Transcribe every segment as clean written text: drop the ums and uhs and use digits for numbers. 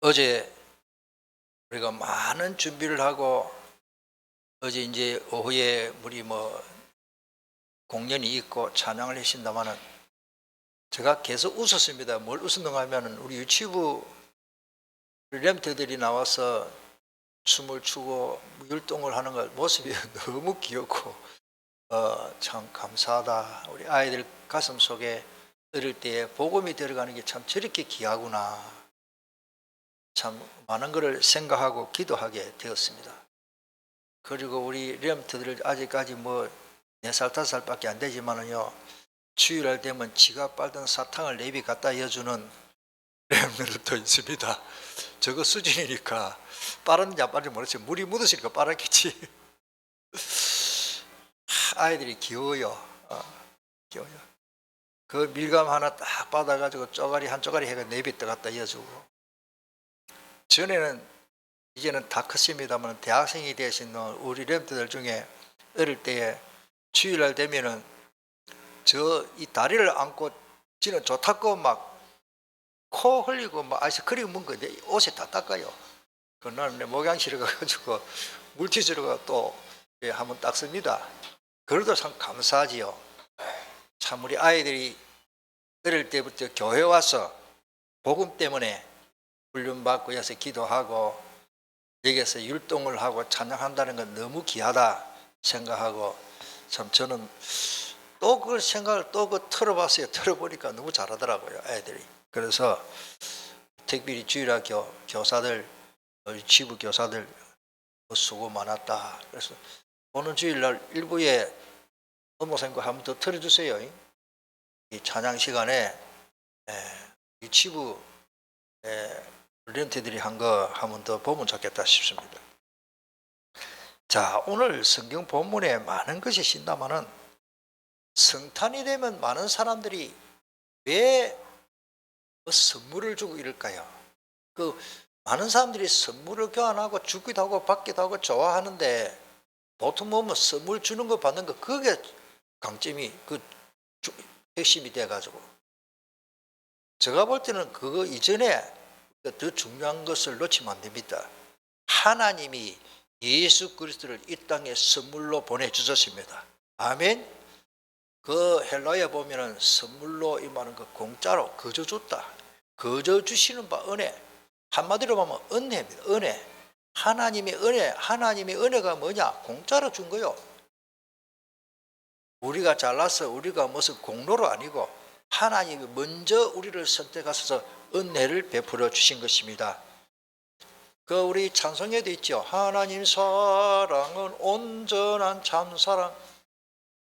어제 우리가 많은 준비를 하고 어제 이제 오후에 우리 공연이 있고 찬양을 하신다마는 제가 계속 웃었습니다. 뭘 웃었는가 하면은 우리 유치부 렘트들이 나와서 춤을 추고 율동을 하는 것 모습이 너무 귀엽고 참 감사하다. 우리 아이들 가슴 속에 어릴 때 복음이 들어가는 게 참 저렇게 귀하구나. 참 많은 것을 생각하고 기도하게 되었습니다. 그리고 우리 렘트들 아직까지 4살, 5살밖에 안 되지만은요, 주일날 되면 지가 빨던 사탕을 내비 갖다 여주는 렘들도 있습니다. 저거 수준이니까 빠른지 안 빠른지 모르겠지만 물이 묻으시니까 빠르겠지. 아이들이 귀여워요. 귀여워요. 그 밀감 하나 딱 받아가지고 쪼가리 한 쪼가리 해가 내비 갖다 여주고. 전에는 이제는 다 컸습니다만 대학생이 되신 우리 렘트들 중에 어릴 때에 주일날 되면은 이 다리를 안고 지는 좋다고 막 코 흘리고 막 아이스크림 먹은 거 내 옷에 다 닦아요. 그날 내 목양실에 가가지고 물티슈로 또 한번 닦습니다. 그래도 참 감사하지요. 참 우리 아이들이 어릴 때부터 교회 와서 복음 때문에 훈련받고 해서 기도하고 여기서 율동을 하고 찬양한다는 건 너무 귀하다 생각하고 참 저는 또 그걸 생각을 또 틀어봤어요. 틀어보니까 너무 잘하더라고요, 아이들이. 그래서 특별히 주일학 교사들, 우리 지부 교사들 수고 많았다. 그래서 오늘 주일날 일부에 엄모생과 한번 더 틀어주세요. 이 찬양 시간에 이 지부 렌트들이 한 거 한번 더 보면 좋겠다 싶습니다. 자, 오늘 성경 본문에 많은 것이 신다마는 성탄이 되면 많은 사람들이 왜 선물을 주고 이럴까요? 많은 사람들이 선물을 교환하고 주기도 하고 받기도 하고 좋아하는데 보통 보면 선물 주는 거 받는 거 그게 강점이 핵심이 돼가지고 제가 볼 때는 그거 이전에 더 중요한 것을 놓치면 안 됩니다. 하나님이 예수 그리스도를 이 땅에 선물로 보내주셨습니다. 아멘. 그 헬라에 보면은 선물로 이 말은 공짜로 거저 줬다. 거저 주시는 바 은혜. 한마디로 보면 은혜입니다. 은혜. 하나님의 은혜. 하나님의 은혜가 뭐냐? 공짜로 준 거요. 우리가 잘나서 우리가 무슨 공로로 아니고 하나님이 먼저 우리를 선택하셔서 은혜를 베풀어 주신 것입니다. 우리 찬송에도 있죠. 하나님 사랑은 온전한 참사랑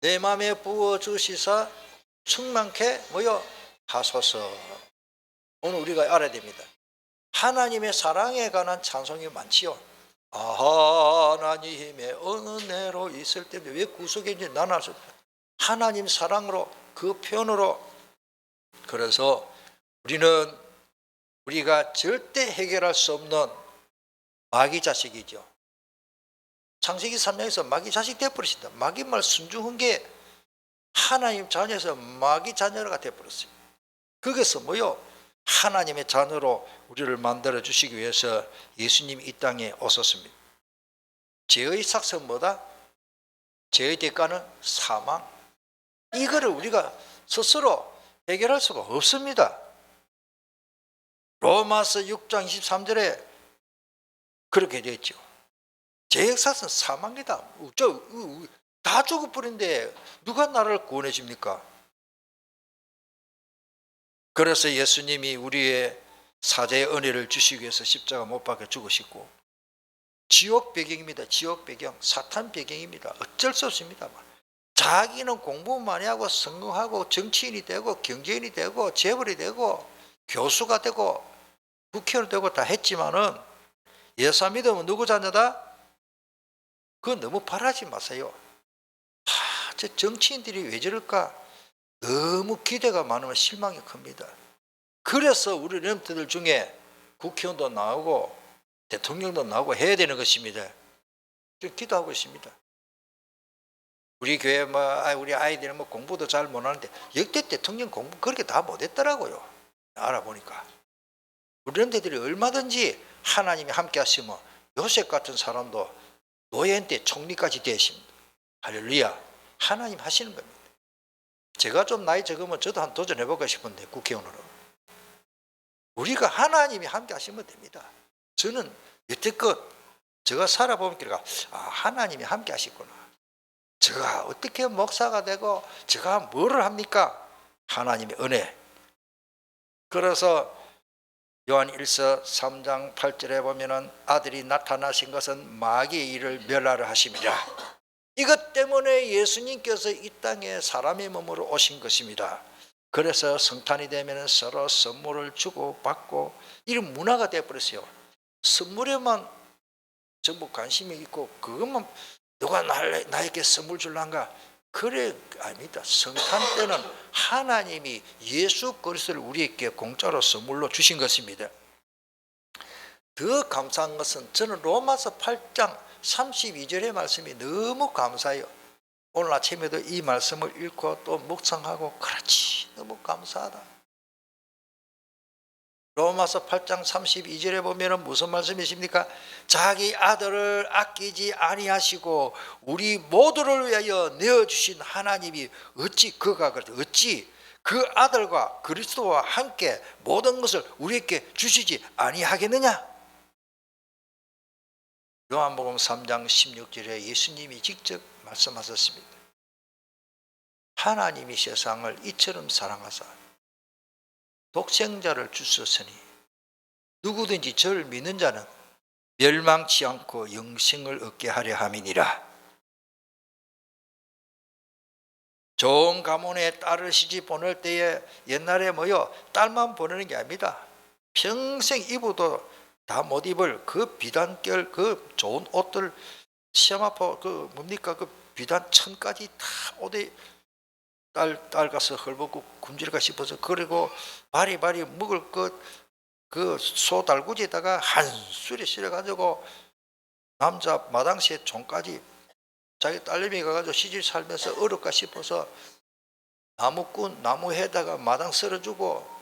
내 맘에 부어주시사 충만케 하소서. 오늘 우리가 알아야 됩니다. 하나님의 사랑에 관한 찬송이 많지요. 하나님의 은혜로 있을 때인데 왜 구속에 이제 나눠서 하나님 사랑으로 그 표현으로. 그래서 우리가 절대 해결할 수 없는 마귀 자식이죠. 창세기 3장에서 마귀 자식 되어버리신다. 마귀 말 순종한 게 하나님 자녀에서 마귀 자녀가 되어버렸어요. 거기서 하나님의 자녀로 우리를 만들어 주시기 위해서 예수님이 이 땅에 오셨습니다. 죄의 삭은 뭐다? 죄의 대가는 사망. 이거를 우리가 스스로 해결할 수가 없습니다. 로마서 6장 23절에 그렇게 되어 있죠. 죄의 삭은 사망이다. 다 죽어버린데 누가 나를 구원해 줍니까? 그래서 예수님이 우리의 사죄의 은혜를 주시기 위해서 십자가 못 박혀 죽으시고 지옥 배경입니다. 지옥 배경, 사탄 배경입니다. 어쩔 수 없습니다. 자기는 공부 많이 하고 성공하고 정치인이 되고 경제인이 되고 재벌이 되고 교수가 되고 국회의원이 되고 다 했지만은 예수 믿으면 누구 자녀다? 그거 너무 바라지 마세요. 저 정치인들이 왜 저럴까? 너무 기대가 많으면 실망이 큽니다. 그래서 우리 렘트들 중에 국회의원도 나오고 대통령도 나오고 해야 되는 것입니다. 좀 기도하고 있습니다. 우리 교회 우리 아이들은 공부도 잘 못하는데 역대 대통령 공부 그렇게 다 못했더라고요. 알아보니까. 그런데들이 얼마든지 하나님이 함께 하시면 요셉 같은 사람도 노예인 때 총리까지 되십니다. 할렐루야. 하나님 하시는 겁니다. 제가 좀 나이 적으면 저도 한 도전해보고 싶은데, 국회의원으로. 우리가 하나님이 함께 하시면 됩니다. 저는 여태껏 제가 살아보니까 하나님이 함께 하시구나. 제가 어떻게 목사가 되고 제가 뭐를 합니까? 하나님의 은혜. 그래서 요한 1서 3장 8절에 보면은 아들이 나타나신 것은 마귀의 일을 멸하려 하심이라. 이것 때문에 예수님께서 이 땅에 사람의 몸으로 오신 것입니다. 그래서 성탄이 되면 서로 선물을 주고 받고 이런 문화가 되어버렸어요. 선물에만 전부 관심이 있고 그것만 누가 나에게 선물 줄란가? 그래 아닙니다. 성탄 때는 하나님이 예수 그리스도를 우리에게 공짜로 선물로 주신 것입니다. 더 감사한 것은 저는 로마서 8장 32절의 말씀이 너무 감사해요. 오늘 아침에도 이 말씀을 읽고 또 묵상하고 그렇지 너무 감사하다. 로마서 8장 32절에 보면 무슨 말씀이십니까? 자기 아들을 아끼지 아니하시고 우리 모두를 위하여 내어주신 하나님이 어찌 그 아들과 그리스도와 함께 모든 것을 우리에게 주시지 아니하겠느냐? 요한복음 3장 16절에 예수님이 직접 말씀하셨습니다. 하나님이 세상을 이처럼 사랑하사 독생자를 주셨으니 누구든지 저를 믿는 자는 멸망치 않고 영생을 얻게 하려 함이니라. 좋은 가문에 딸을 시집 보낼 때에 옛날에 딸만 보내는 게 아닙니다. 평생 입어도 다 못 입을 그 비단결 그 좋은 옷들 시아마포 그 비단 천까지 다 옷에 딸 가서 헐벗고 굶주릴까 싶어서 그리고 바리바리 먹을 것 그 소 달구지에다가 한 술에 실어가지고 남자 마당새 종까지 자기 딸내미 가가지고 시집 살면서 어렵까 싶어서 나무해다가 마당 썰어주고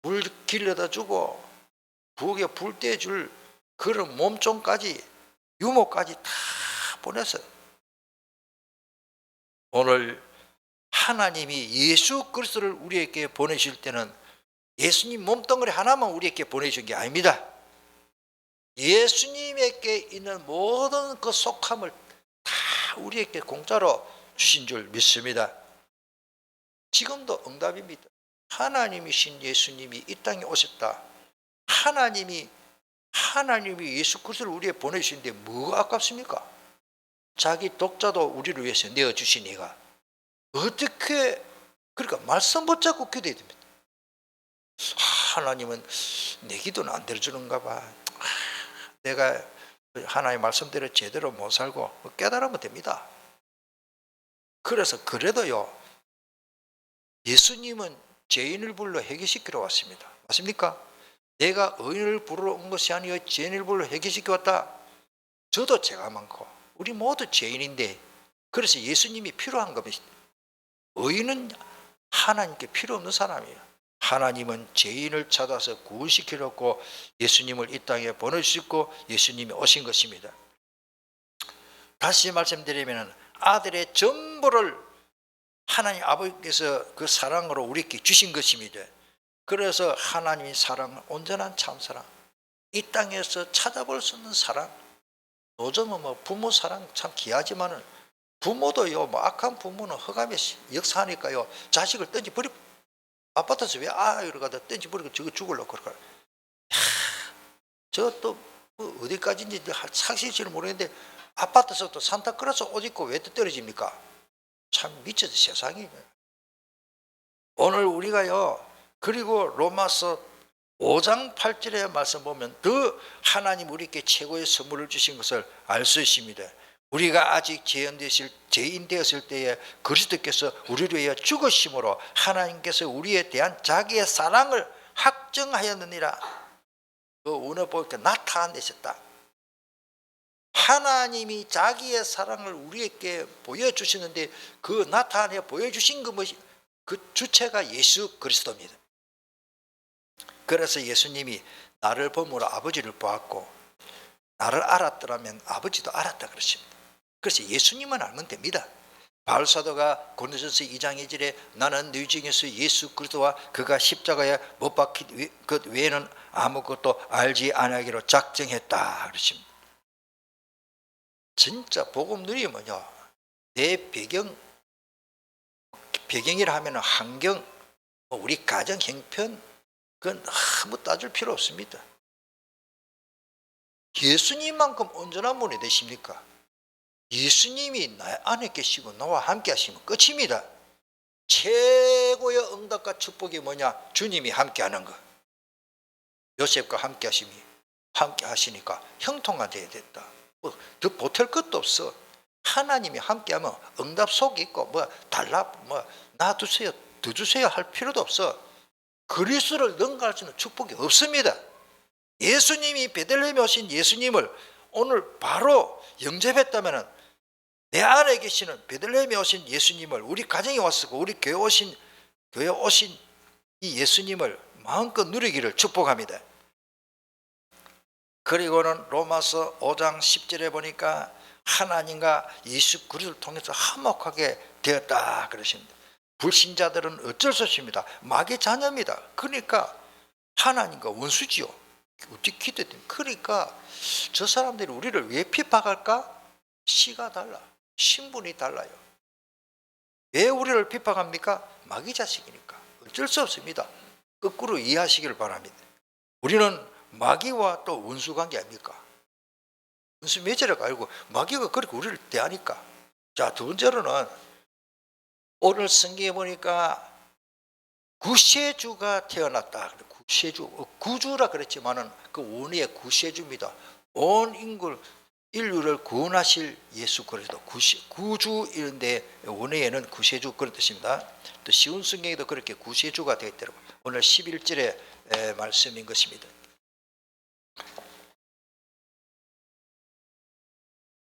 물 길러다 주고 부엌에 불 떼줄 그런 몸종까지 유모까지 다 보냈어요. 오늘 하나님이 예수 그리스도를 우리에게 보내실 때는 예수님 몸덩어리 하나만 우리에게 보내신 게 아닙니다. 예수님에게 있는 모든 그 속함을 다 우리에게 공짜로 주신 줄 믿습니다. 지금도 응답입니다. 하나님이신 예수님이 이 땅에 오셨다. 하나님이 예수 그리스도를 우리에게 보내주시는데 뭐가 아깝습니까? 자기 독자도 우리를 위해서 내어주시니가 어떻게 그러니까 말씀 붙잡고 기도해야 됩니다. 하나님은 내 기도는 안 들어주는가 봐. 내가 하나님의 말씀대로 제대로 못 살고 깨달으면 됩니다. 그래서 그래도요 예수님은 죄인을 불러 해결시키러 왔습니다. 맞습니까? 내가 의인을 부르러 온 것이 아니요 죄인을 불러 해결시켜 왔다. 저도 죄가 많고 우리 모두 죄인인데 그래서 예수님이 필요한 겁니다. 의인은 하나님께 필요 없는 사람이에요. 하나님은 죄인을 찾아서 구원시키려고 예수님을 이 땅에 보내주시고 예수님이 오신 것입니다. 다시 말씀드리면 아들의 전부를 하나님 아버지께서 그 사랑으로 우리에게 주신 것입니다. 그래서 하나님의 사랑은 온전한 참사랑, 이 땅에서 찾아볼 수 없는 사랑. 요즘은 부모 사랑 참 귀하지만은 부모도요 악한 부모는 허감에 역사하니까요 자식을 던져버리고 아파트에서 왜 이러가다 던져버리고 저거 죽으려고 그럴까. 저 또 어디까지인지 사실지는 모르겠는데 아파트에서 또 산타클로스 옷 입고 왜 또 떨어집니까? 참 미쳐서 세상이. 오늘 우리가요 그리고 로마서 5장 8절의 말씀 보면 더 하나님 우리에게 최고의 선물을 주신 것을 알 수 있습니다. 우리가 아직 죄인 되었을 때에 그리스도께서 우리를 위하여 죽으심으로 하나님께서 우리에 대한 자기의 사랑을 확정하였느니라. 그 오늘 보니까 나타내셨다. 하나님이 자기의 사랑을 우리에게 보여주시는데 그 나타내 보여주신 그 주체가 예수 그리스도입니다. 그래서 예수님이 나를 보므로 아버지를 보았고 나를 알았더라면 아버지도 알았다 그러십니다. 그래서 예수님만 알면 됩니다. 바울사도가 고린도전서 2장 2절에 나는 너희 중에서 예수 그리스도와 그가 십자가에 못 박힌 것 외에는 아무것도 알지 아니하기로 작정했다 그러십니다. 진짜 복음 누리면요, 내 배경이라 하면 환경, 우리 가정 형편, 그건 아무 따질 필요 없습니다. 예수님만큼 온전한 분이 되십니까? 예수님이 나 안에 계시고 나와 함께 하시면 끝입니다. 최고의 응답과 축복이 뭐냐? 주님이 함께 하는 거. 요셉과 함께 하시니까 형통가 돼야 됐다. 더 보탤 것도 없어. 하나님이 함께하면 응답 속에 있고 놔두세요, 더 주세요 할 필요도 없어. 그리스도를 능가할 수 있는 축복이 없습니다. 예수님이 베들레헴에 오신 예수님을 오늘 바로 영접했다면 내 안에 계시는 베들레헴에 오신 예수님을 우리 가정에 왔고 우리 교회 오신 이 예수님을 마음껏 누리기를 축복합니다. 그리고는 로마서 5장 10절에 보니까 하나님과 예수 그리스도를 통해서 화목하게 되었다 그러십니다. 불신자들은 어쩔 수 없습니다. 마귀의 자녀입니다. 그러니까 하나님과 원수지요. 어떻게 기대든. 그러니까 저 사람들이 우리를 왜 핍박할까? 씨가 달라, 신분이 달라요. 왜 우리를 핍박합니까? 마귀 자식이니까. 어쩔 수 없습니다. 거꾸로 이해하시길 바랍니다. 우리는 마귀와 또 원수 관계 아닙니까? 원수 맺으라고 알고 마귀가 그렇게 우리를 대하니까. 자, 두 번째로는 오늘 성경에 보니까 구세주가 태어났다. 구주라 그랬지만은 그 원의 구세주입니다. 온 인류를 구원하실 예수 그리스도 구주 이런데 원어에는 구세주 그런 뜻입니다. 또 쉬운 성경에도 그렇게 구세주가 되어 있더라고요. 오늘 11절의 말씀인 것입니다.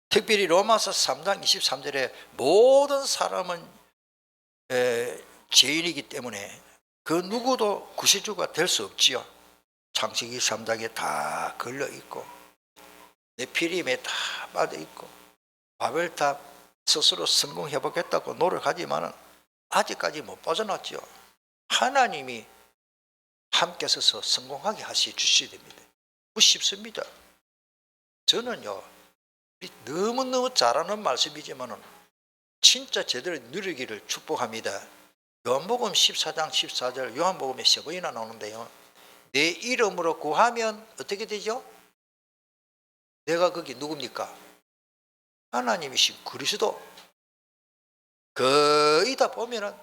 특별히 로마서 3장 23절에 모든 사람은 죄인이기 때문에 그 누구도 구세주가 될 수 없지요. 창세기 3장에 다 걸려있고 네피림에 다 빠져있고 바벨탑 스스로 성공해보겠다고 노력하지만 아직까지 못 빠져났죠. 하나님이 함께 서서 성공하게 주셔야 됩니다. 쉽습니다. 저는요, 너무너무 잘하는 말씀이지만 진짜 제대로 누리기를 축복합니다. 요한복음 14장 14절 요한복음에 3번이나 나오는데요, 내 이름으로 구하면 어떻게 되죠? 내가 거기 누굽니까? 하나님이신 그리스도. 거의 다 보면은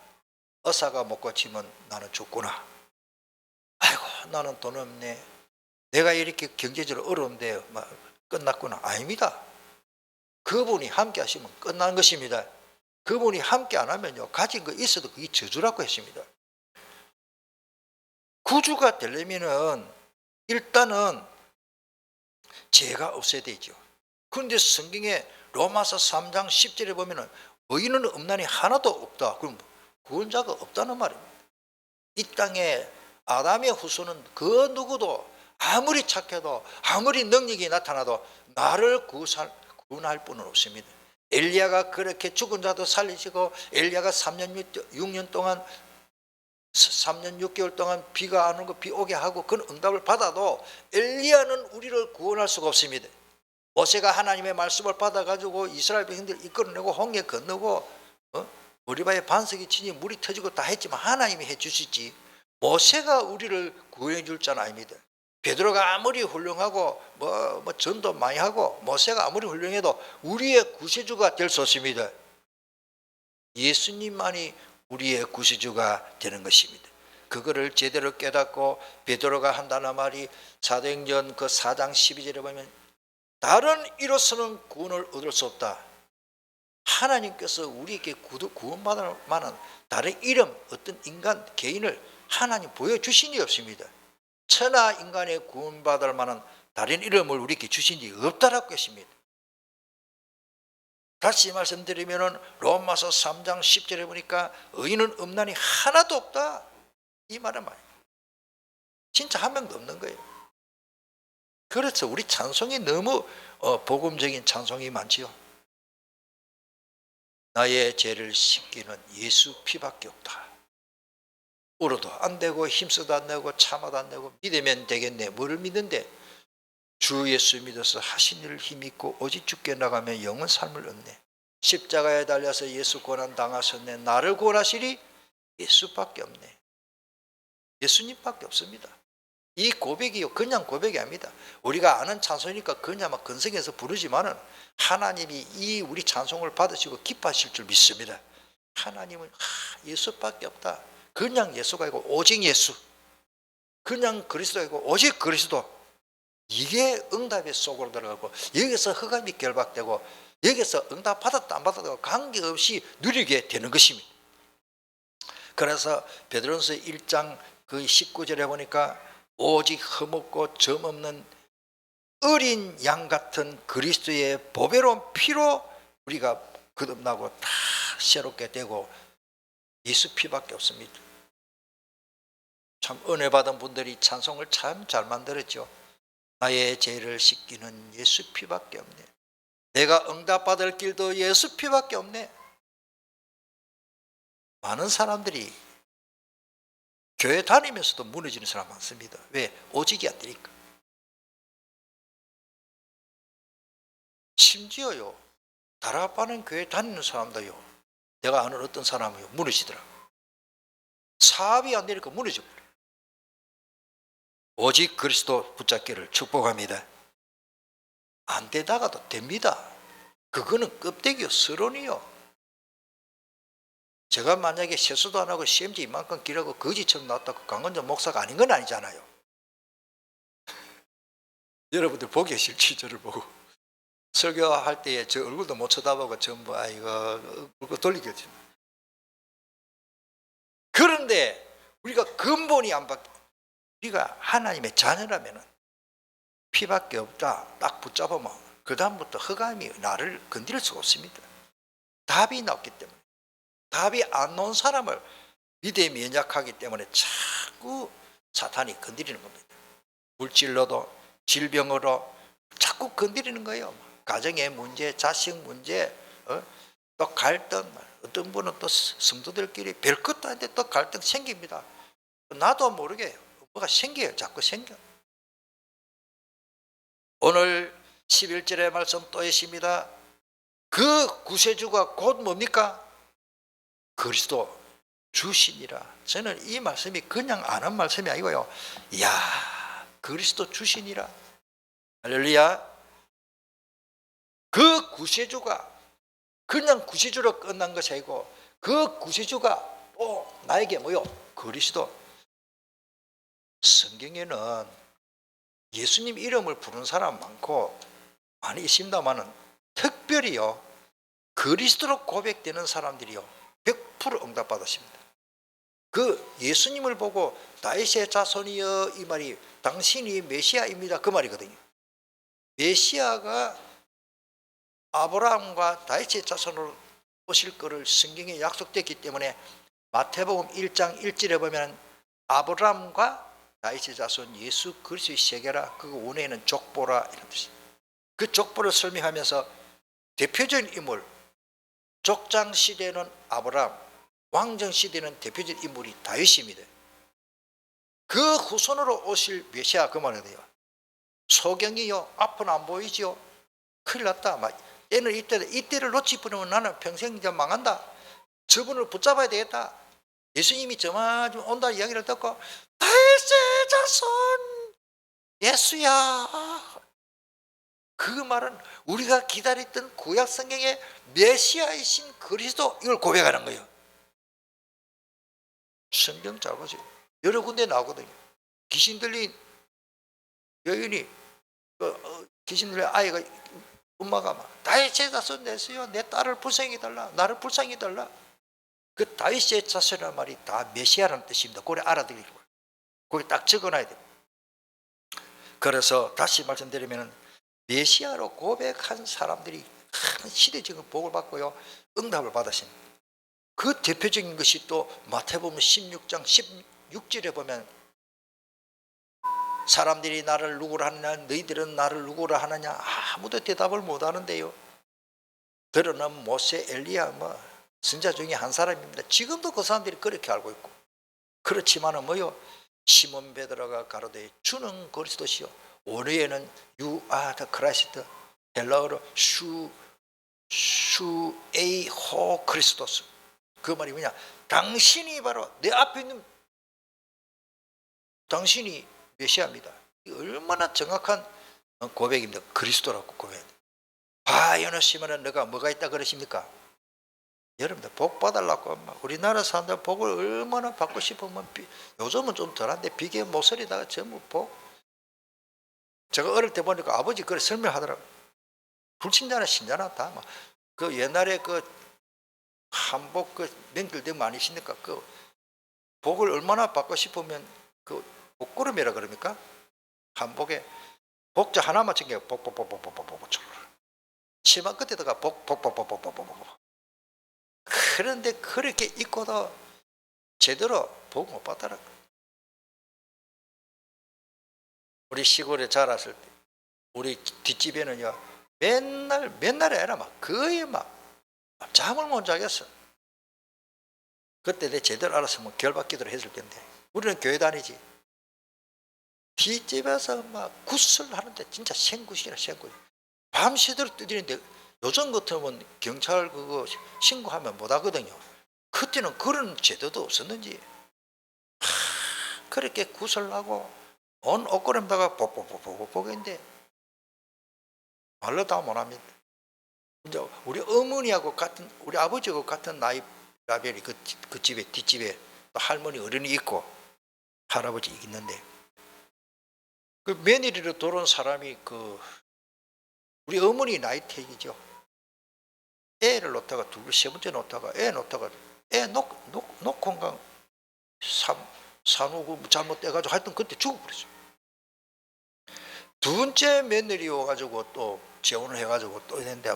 의사가 못 고치면 나는 죽구나. 아이고 나는 돈 없네. 내가 이렇게 경제적으로 어려운데 끝났구나. 아닙니다. 그분이 함께 하시면 끝난 것입니다. 그분이 함께 안 하면요, 가진 거 있어도 그게 저주라고 했습니다. 구주가 되려면은 일단은 죄가 없어야 되죠. 그런데 성경에 로마서 3장 10절에 보면은 의인은 없나니 하나도 없다. 그럼 구원자가 없다는 말입니다. 이 땅에 아담의 후손은 그 누구도 아무리 착해도 아무리 능력이 나타나도 나를 구원할 분은 없습니다. 엘리야가 그렇게 죽은 자도 살리시고 엘리야가 3년 6개월 동안 비가 안 오고 비 오게 하고 그 응답을 받아도 엘리야는 우리를 구원할 수가 없습니다. 모세가 하나님의 말씀을 받아가지고 이스라엘 백성들을 이끌어내고 홍해 건너고 머리바에 반석이 치니 물이 터지고 다 했지만 하나님이 해주시지 모세가 우리를 구원해 줄 자는 아닙니다. 베드로가 아무리 훌륭하고 전도 많이 하고 모세가 아무리 훌륭해도 우리의 구세주가 될 수 없습니다. 예수님만이 우리의 구세주가 되는 것입니다. 그거를 제대로 깨닫고 베드로가 한다는 말이 사도행전 그 4장 12절에 보면 다른 이로서는 구원을 얻을 수 없다. 하나님께서 우리에게 구원받을 만한 다른 이름, 어떤 인간, 개인을 하나님 보여주신 게 없습니다. 천하 인간의 구원받을 만한 다른 이름을 우리에게 주신 게 없다라고 했습니다. 다시 말씀드리면 로마서 3장 10절에 보니까 의인은 없나니 하나도 없다. 이 말은 말이에요. 진짜 한 명도 없는 거예요. 그래서 우리 찬송이 너무 복음적인 찬송이 많지요. 나의 죄를 씻기는 예수 피밖에 없다. 울어도 안 되고 힘써도 안 되고 참아도 안 되고 믿으면 되겠네. 뭐를 믿는데? 주 예수 믿어서 하신 일을 힘입고 오직 주께 나가면 영원 삶을 얻네. 십자가에 달려서 예수 고난 당하셨네. 나를 구원하시리 예수밖에 없네. 예수님밖에 없습니다. 이 고백이요, 그냥 고백이 아닙니다. 우리가 아는 찬송이니까 그냥 막 근성해서 부르지만은 하나님이 이 우리 찬송을 받으시고 기뻐하실 줄 믿습니다. 하나님은 예수밖에 없다. 그냥 예수가 아니고 오직 예수. 그냥 그리스도가 아니고 오직 그리스도. 이게 응답의 속으로 들어가고 여기서 흑암이 결박되고 여기서 응답 받았다 안 받았다 관계없이 누리게 되는 것입니다. 그래서 베드로전서 1장 그 19절에 보니까 오직 흠없고 점 없는 어린 양 같은 그리스도의 보배로운 피로 우리가 거듭나고 다 새롭게 되고 예수 피밖에 없습니다. 참 은혜 받은 분들이 찬송을 참 잘 만들었죠. 나의 죄를 씻기는 예수 피밖에 없네. 내가 응답받을 길도 예수 피밖에 없네. 많은 사람들이 교회 다니면서도 무너지는 사람 많습니다. 왜? 오직이 안 되니까. 심지어요, 다락방은 교회 다니는 사람도요, 내가 아는 어떤 사람이요, 무너지더라고. 사업이 안 되니까 무너져버려요. 오직 그리스도 붙잡기를 축복합니다. 안 되다가도 됩니다. 그거는 껍데기요, 서론이요. 제가 만약에 세수도 안 하고 시험지 이만큼 길하고 거지처럼 나왔다고 강건전 목사가 아닌 건 아니잖아요. 여러분들 보기 계실 저를 보고 설교할 때에 저 얼굴도 못 쳐다보고 전부 아이고 얼굴 돌리겠죠. 그런데 우리가 근본이 안 바뀌어. 우리가 하나님의 자녀라면 피밖에 없다 딱 붙잡으면 그 다음부터 흑암이 나를 건드릴 수가 없습니다. 답이 나왔기 때문에. 답이 안 나온 사람을 믿음이 연약하기 때문에 자꾸 사탄이 건드리는 겁니다. 물질로도 질병으로 자꾸 건드리는 거예요. 가정의 문제, 자식 문제, 또 갈등. 어떤 분은 또 성도들끼리 별것도 아닌데 또 갈등 생깁니다. 나도 모르게 뭐가 생겨요. 자꾸 생겨. 오늘 11절의 말씀 또 있습니다. 그 구세주가 곧 뭡니까? 그리스도 주시니라. 저는 이 말씀이 그냥 아는 말씀이 아니고요. 이야, 그리스도 주시니라. 할렐루야. 그 구세주가 그냥 구세주로 끝난 것이 아니고 그 구세주가 또 나에게 뭐요? 그리스도. 성경에는 예수님 이름을 부르는 사람 많고 많이 있습니다만은 특별히요, 그리스도로 고백되는 사람들이요 100% 응답받으십니다. 그 예수님을 보고 다윗의 자손이여 이 말이 당신이 메시아입니다 그 말이거든요. 메시아가 아브라함과 다윗의 자손으로 오실 것을 성경에 약속됐기 때문에 마태복음 1장 1절에 보면 아브라함과 다윗의 자손 예수 그리스도의 세계라, 그 원에는 족보라 이런 뜻입니다. 그 족보를 설명하면서 대표적인 인물, 족장 시대는 아브라함, 왕정 시대는 대표적인 인물이 다윗입니다. 그 후손으로 오실 메시아 그 말이에요. 소경이요 앞은 안 보이지요. 큰일 났다. 막 얘는 이때를 놓치 버리면 나는 평생 이제 망한다. 저분을 붙잡아야 되겠다. 예수님이 저마저 온다 이야기를 듣고 다윗의 자손 예수야. 그 말은 우리가 기다렸던 구약 성경의 메시아이신 그리스도, 이걸 고백하는 거예요. 성경 잘 보세요. 여러 군데 나오거든요. 귀신 들린 여인이 귀신 들린 아이가 엄마가 막 다윗의 자손 예수여 내 딸을 불쌍히 달라, 나를 불쌍히 달라. 그 다윗의 자손이라는 말이 다 메시아라는 뜻입니다. 그걸 알아들이고 거기 딱 적어놔야 돼요. 그래서 다시 말씀드리면 메시아로 고백한 사람들이 큰 시대적인 복을 받고요 응답을 받으신 그 대표적인 것이 또 마태복음 16장 16절에 보면 사람들이 나를 누구라 하느냐, 너희들은 나를 누구라 하느냐, 아무도 대답을 못 하는데요. 들어는 모세, 엘리야 선지자 중에 한 사람입니다. 지금도 그 사람들이 그렇게 알고 있고. 그렇지만은 시몬 베드로가 가로되 주는 그리스도시요 원어에는 you are the Christ, 헬라어로 슈에이호 크리스토스. 그 말이 뭐냐, 당신이 바로 내 앞에 있는 당신이 메시아입니다. 얼마나 정확한 고백입니다. 그리스도라고 고백합니다. 바요나 시몬은 너가 뭐가 있다 그러십니까? 여러분들 복 받으려고 우리나라 사람들 복을 얼마나 받고 싶으면 요즘은 좀 덜한데 비계 모서리다가 전부 복. 제가 어릴 때 보니까 아버지 그래 설명하더라고요. 불신자나 신자나 다 그 옛날에 그 한복 그 명절 때 많이 신니까 그 복을 얼마나 받고 싶으면 그 복구름이라 그럽니까? 한복에 복자 하나만 챙겨 복복복복복복복 치마 끝에다가 복복복복복복복. 그런데 그렇게 입고도 제대로 복 못 받더라. 우리 시골에 자랐을 때 우리 뒷집에는요 맨날이 아니라 거의 잠을 못 자겠어. 그때 내 제대로 알았으면 결박기도를 했을 텐데 우리는 교회 다니지. 뒷집에서 굿을 하는데 진짜 생굿이라 생굿. 밤새도록 두드리는데 요즘 같으면 경찰 그거 신고하면 못 하거든요. 그때는 그런 제도도 없었는지 그렇게 굿을 하고 온 옷걸음다가 복복복복복인데 말로 다 못합니다. 이제 우리 어머니하고 같은 우리 아버지하고 같은 나이 라벨이 그 집에 뒷집에 또 할머니 어른이 있고 할아버지 있는데 그 며느리로 들어온 사람이 그 우리 어머니 나이택이죠. 애를 놓다가 세 번째 놓다가 애 놓다가 애 놓고 산후고 잘못돼가지고 하여튼 그때 죽어버렸어요. 두 번째 며느리 와가지고 또 재혼을 해가지고 또 했는데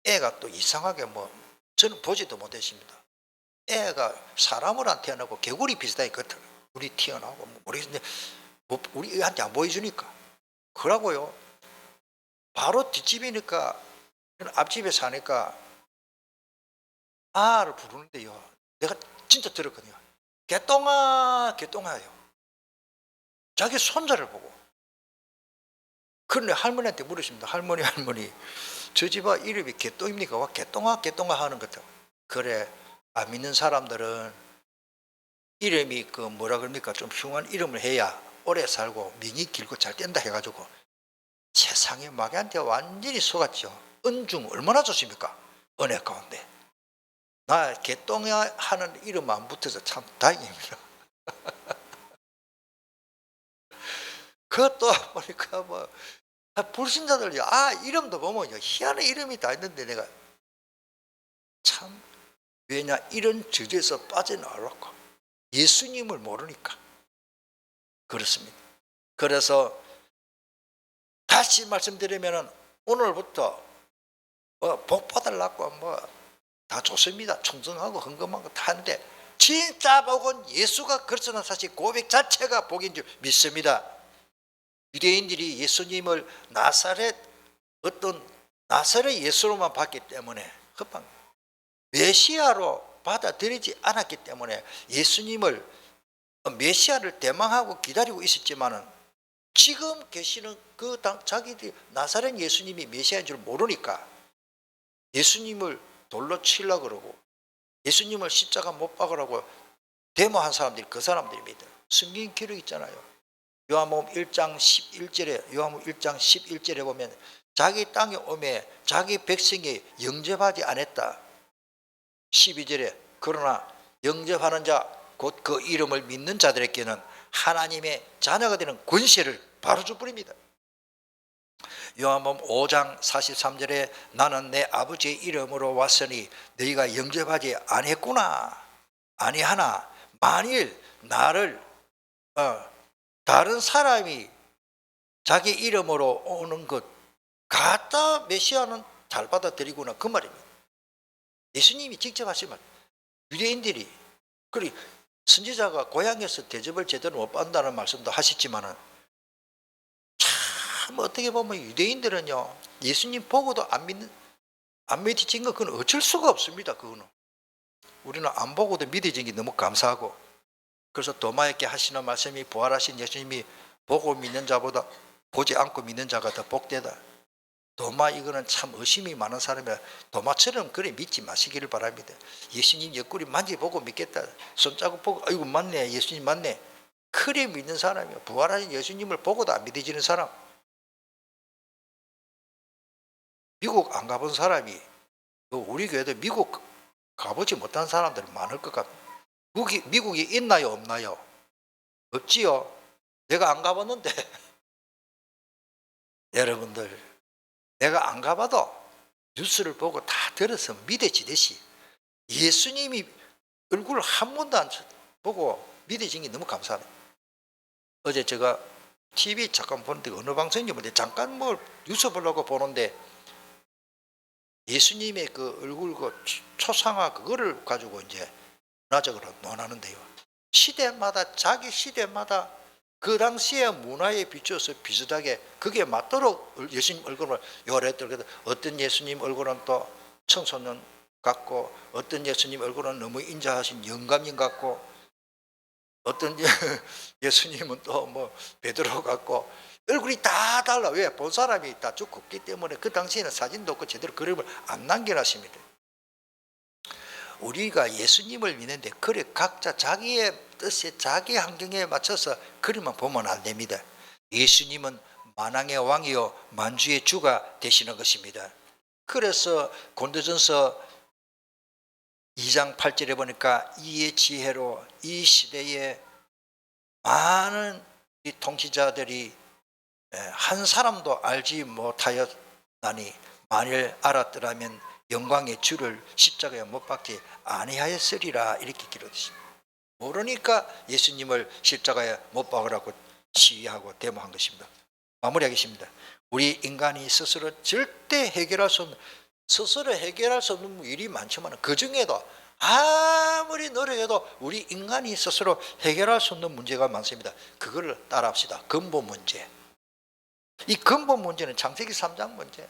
애가 또 이상하게 저는 보지도 못했습니다. 애가 사람을 안 태어나고 개구리 비슷하게 우리 튀어나오고 모르겠는데 우리 애한테 안 보여주니까 그러고요. 바로 뒷집이니까 앞집에 사니까 아를 부르는데요. 내가 진짜 들었거든요. 개똥아예요. 자기 손자를 보고. 그런데 할머니한테 물으십니다. 할머니 저 집아 이름이 개똥입니까? 와 개똥아 하는 거죠. 그래 안 믿는 사람들은 이름이 그 뭐라 그럽니까? 좀 흉한 이름을 해야 오래 살고 명이 길고 잘 된다 해가지고 세상에 마귀한테 완전히 속았죠. 은중 얼마나 좋습니까? 은혜 가운데. 나 개똥아 하는 이름 안 붙어서 참 다행입니다. 그것도 보니까 불신자들 이름도 보면 희한한 이름이 다 있는데 내가 참 왜냐 이런 저주에서 빠져나오려고 예수님을 모르니까 그렇습니다. 그래서 다시 말씀드리면 오늘부터 복 받으려고 다 좋습니다. 충성하고 헌금하고 다 하는데 진짜 복은 예수가 그리스도는 사실 고백 자체가 복인 줄 믿습니다. 유대인들이 예수님을 나사렛 예수로만 봤기 때문에 메시아로 받아들이지 않았기 때문에 예수님을 메시아를 대망하고 기다리고 있었지만은 지금 계시는 자기들이 나사렛 예수님이 메시아인 줄 모르니까 예수님을 돌로 치려고 그러고 예수님을 십자가 못 박으라고 데모한 사람들이 그 사람들입니다. 성경 기록 있잖아요. 요한복음 1장 11절에 보면 자기 땅에 오매 자기 백성이 영접하지 않았다. 12절에 그러나 영접하는 자 곧 그 이름을 믿는 자들에게는 하나님의 자녀가 되는 권세를 바로 줘버립니다. 요한복음 5장 43절에 나는 내 아버지의 이름으로 왔으니 너희가 영접하지 아니했구나. 아니하나 만일 나를 다른 사람이 자기 이름으로 오는 것 가짜 메시아는 잘 받아들이구나 그 말입니다. 예수님이 직접 하시면 유대인들이 그리 선지자가 고향에서 대접을 제대로 못 받는다는 말씀도 하셨지만은 참 어떻게 보면 유대인들은요, 예수님 보고도 안 믿어진 거 그건 어쩔 수가 없습니다. 그거는 우리는 안 보고도 믿어진 게 너무 감사하고, 그래서 도마에게 하시는 말씀이 부활하신 예수님이 보고 믿는 자보다 보지 않고 믿는 자가 더 복되다. 도마 이거는 참 의심이 많은 사람이라 도마처럼 그래 믿지 마시기를 바랍니다. 예수님 옆구리 만져보고 믿겠다. 손자국 보고 아이고 맞네, 예수님 맞네, 그래 믿는 사람이요. 부활하신 예수님을 보고도 안 믿어지는 사람, 미국 안 가본 사람이 우리 교회도 미국 가보지 못한 사람들이 많을 것 같아요. 미국이 있나요 없나요? 없지요. 내가 안 가봤는데 여러분들, 내가 안 가봐도 뉴스를 보고 다 들어서 믿어지듯이 예수님이 얼굴을 한 번도 안 보고 믿어진 게 너무 감사합니다. 어제 제가 TV 잠깐 보는데 어느 방송인지 모르는데 잠깐 뭐 뉴스 보려고 보는데 예수님의 그 얼굴 그 초상화 그거를 가지고 이제 문화적으로 논하는데요. 시대마다 자기 시대마다 그 당시의 문화에 비춰서 비슷하게 그게 맞도록 예수님 얼굴을 요랬더라도 어떤 예수님 얼굴은 또 청소년 같고 어떤 예수님 얼굴은 너무 인자하신 영감님 같고 어떤 예수님은 또 뭐 베드로 같고 얼굴이 다 달라. 왜? 본 사람이 다 죽고 없기 때문에 그 당시에는 사진도 없고 제대로 그림을 안 남겨놨습니다. 우리가 예수님을 믿는데 그래 각자 자기의 뜻에 자기 환경에 맞춰서 그림만 보면 안 됩니다. 예수님은 만왕의 왕이요 만주의 주가 되시는 것입니다. 그래서 고린도전서 2장 8절에 보니까 이의 지혜로 이 시대에 많은 이 통치자들이 한 사람도 알지 못하였나니 만일 알았더라면 영광의 주를 십자가에 못 박지 아니하였으리라 이렇게 기록했습니다. 모르니까 예수님을 십자가에 못 박으라고 시위하고 데모한 것입니다. 마무리하겠습니다. 우리 인간이 스스로 절대 해결할 수 없는, 스스로 해결할 수 없는 일이 많지만 그 중에도 아무리 노력해도 우리 인간이 스스로 해결할 수 없는 문제가 많습니다. 그거를 따라합시다. 근본 문제. 이 근본 문제는 창세기 3장 문제.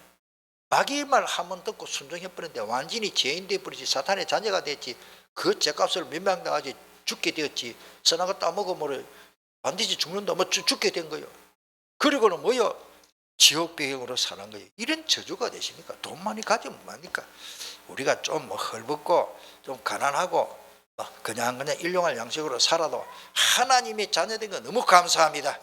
마귀의 말 한 번 듣고 순종해버렸는데 완전히 죄인 되어버리지, 사탄의 자녀가 됐지, 그 죄값을 면명당하지, 죽게 되었지, 선악을 따먹으므로 반드시 죽는다, 죽게 된 거예요. 그리고는 뭐요? 지옥 배경으로 사는 거예요. 이런 저주가 되십니까? 돈 많이 가지면 뭐합니까? 우리가 좀 헐벗고 좀 가난하고 그냥 일용할 양식으로 살아도 하나님의 자녀된 거 너무 감사합니다.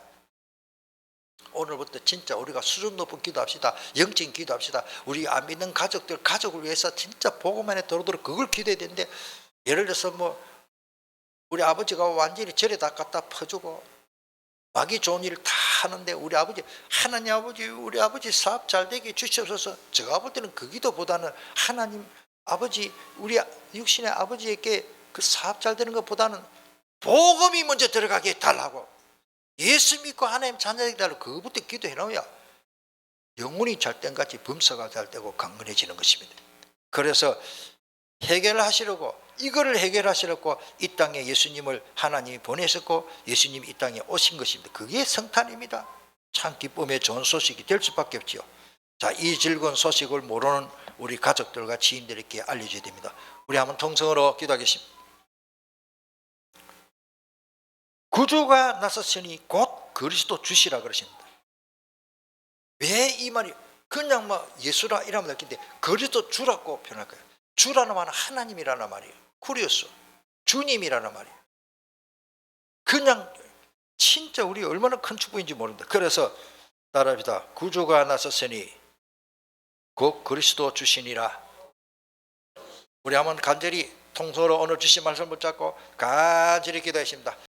오늘부터 진짜 우리가 수준 높은 기도합시다. 영적인 기도합시다. 우리 안 믿는 가족을 위해서 진짜 복음만에 도로도록 그걸 기도해야 되는데, 예를 들어서 우리 아버지가 완전히 절에 다 갖다 퍼주고 마귀 좋은 일을 다 하는데 우리 아버지, 하나님 아버지, 우리 아버지 사업 잘 되게 주시옵소서. 제가 볼 때는 그 기도보다는 하나님 아버지, 우리 육신의 아버지에게 그 사업 잘 되는 것보다는 복음이 먼저 들어가게 해달라고, 예수 믿고 하나님 자녀되게 달라고 그것부터 기도해 놓으야 영혼이 잘 땐같이 범사가 잘 되고 강건해지는 것입니다. 그래서 해결하시려고, 이거를 해결하시려고 이 땅에 예수님을 하나님이 보내셨고 예수님이 이 땅에 오신 것입니다. 그게 성탄입니다. 참 기쁨의 좋은 소식이 될 수밖에 없지요. 자, 이 즐거운 소식을 모르는 우리 가족들과 지인들에게 알려줘야 됩니다. 우리 한번 통성으로 기도하겠습니다. 구주가 나섰으니 곧 그리스도 주시라 그러십니다. 왜 이 말이 그냥 예수라 이라면 될 텐데 그리스도 주라고 표현할 거예요. 주라는 말은 하나님이라는 말이에요. 쿠리오스, 주님이라는 말이에요. 그냥 진짜 우리 얼마나 큰 축복인지 모른다. 그래서 따라합시다. 구주가 나섰으니 곧 그리스도 주시니라. 우리 한번 간절히 통성으로 오늘 주신 말씀 붙잡고 간절히 기도하십니다.